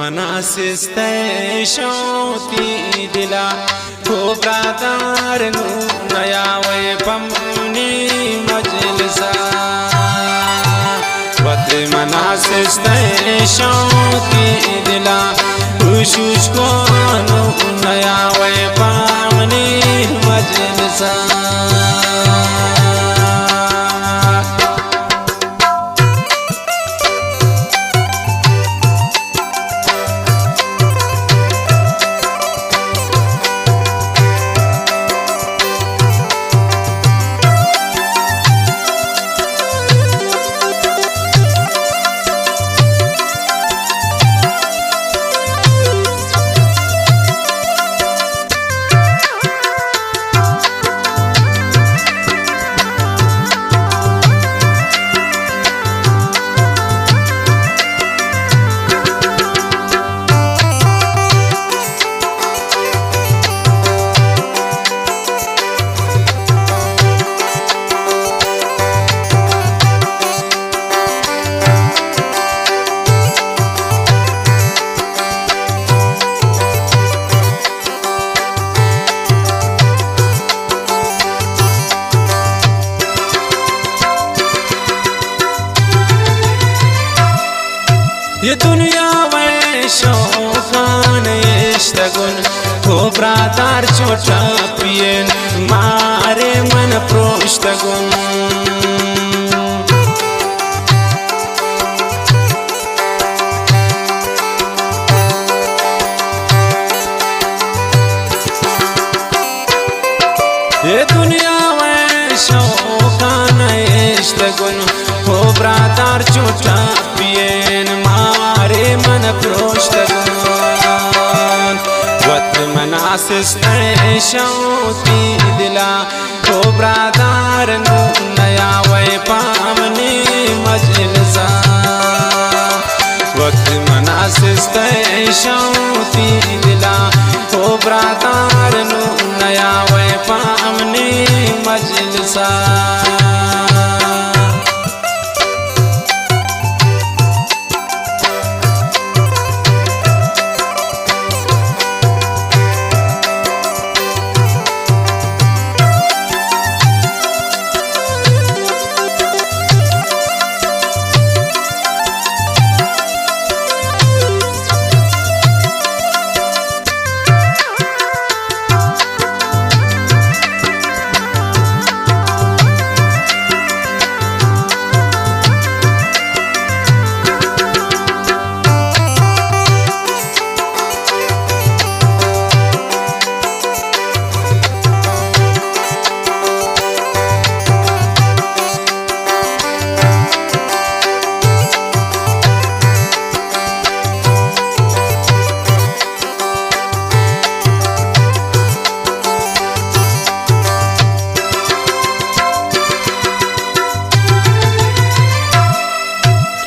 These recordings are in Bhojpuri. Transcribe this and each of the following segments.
مناسسته شوتی دلا تو برادر نو نیاوی پمنی مجلسا وقت مناسسته شوتی دلا خوشوش کنو نیاوی پمنی مجلسا ये दुनिया में शौकान इश्तगुन हो ब्रादार छोटा पियन मारे मन प्रोष्टगुन ये दुनिया में शौकान इश्तगुन हो ब्रादार छोटा पियन मारे मन प्रोष्टगुन वक्त मनासिस्ते शौती दिला हो ब्रादार नया वै पामनी मजलसा वक्त मनासिस्ते शौती दिला हो ब्रादार नया वै पामनी मजलसा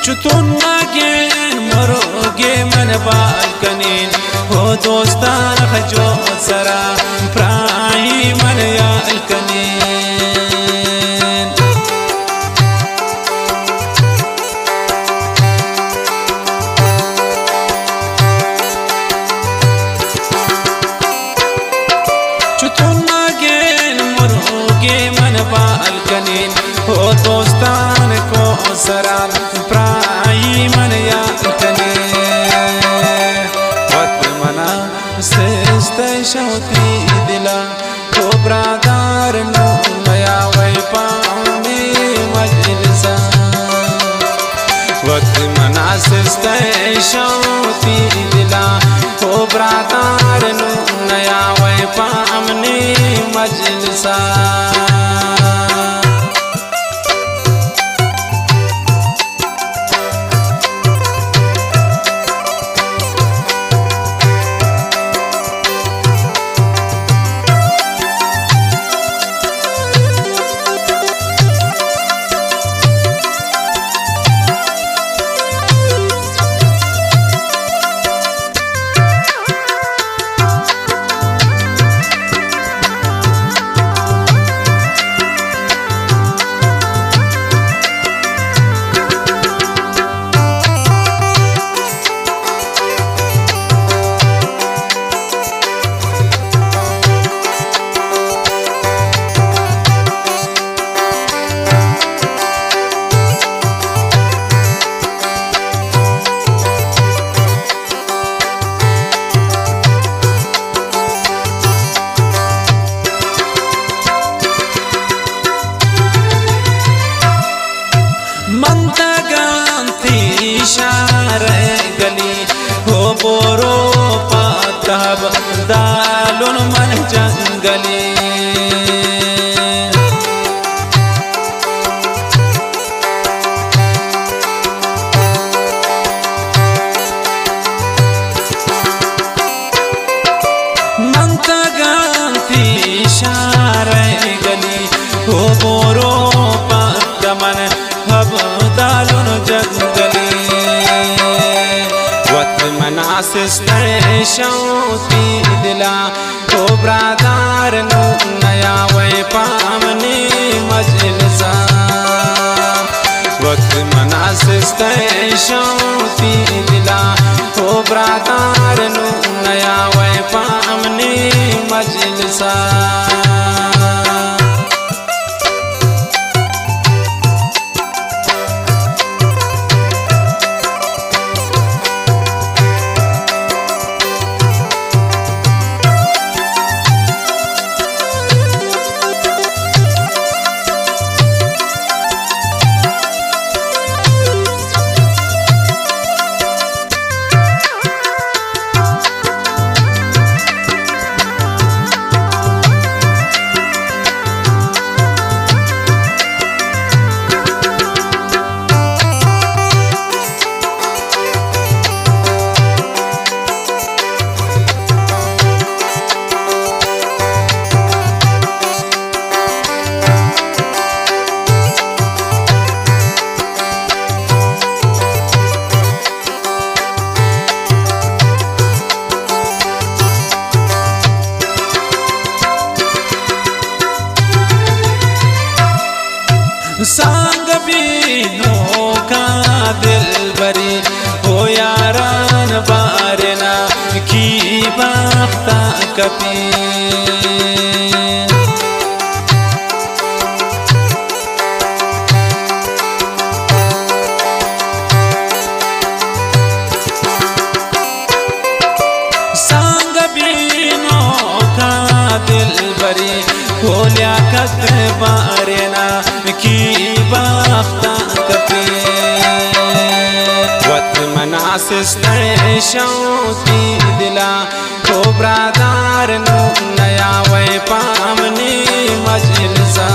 चुतुन नागेन मरोगे मन बालकनीन हो दोस्तान खजो सरा प्राही मन यालकनीन चुतुन नागेन मरोगे मन बालकनीन हो दोस्तान को सरा प्राही मन यालकनीन वक्त मनासिस्ते शौती दिला हो ब्रादार नया वै पामनी मजलसा वक्त मनासिस्ते शौती दिला हो ब्रादार नया वै पामनी मजलसा जंगली हो बोरो पदमन हब दालुन जंगली वत मनासिस शौती दिला हो ब्रादार नु नया वै पामनी मजलसा वत मनासिस शौती दिला हो ब्रादार नु नया वै पामनी मजलसा संग भी का दिल बरी हो यारान बारना की बाख्ता कपी संग भी का दिल बरी हो लिया कत बारना की बाख्ता कपी वत मनासिस शौती दिला हो ब्रादार नु नया वै पामनी मजलसा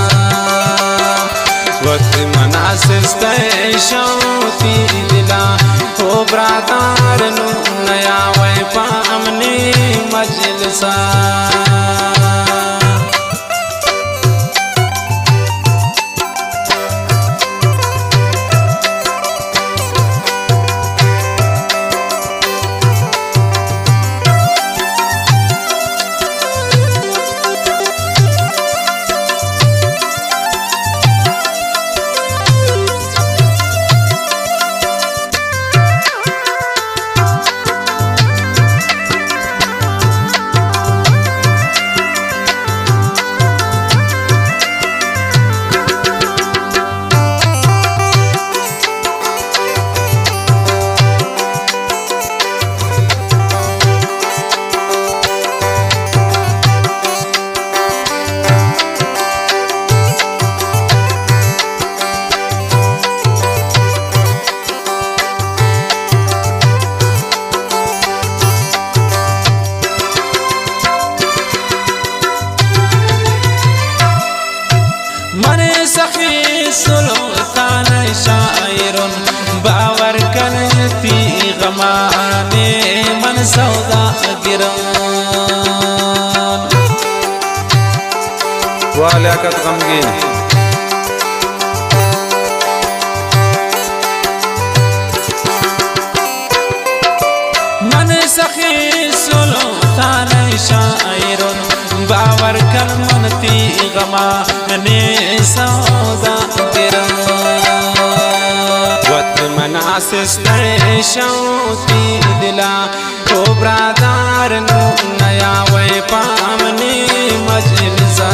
वत मनासिस शौती दिला हो ब्रादार नु नया वै पामनी मजलसा सुल्तान शायरुन बावर करती गमाने मन सौदा गिरान वालियाकत गमगीन मन सखी सुल्तान शायरुन बावर कर मनती गमाने सौदा वत मनासिस शौती दिला हो ब्रादार नु नया वै पामनी मजलसा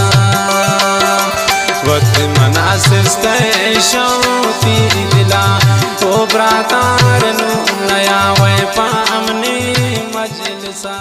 वत मनासिस शौती दिला हो ब्रादार नु नया वै पामनी मजलसा।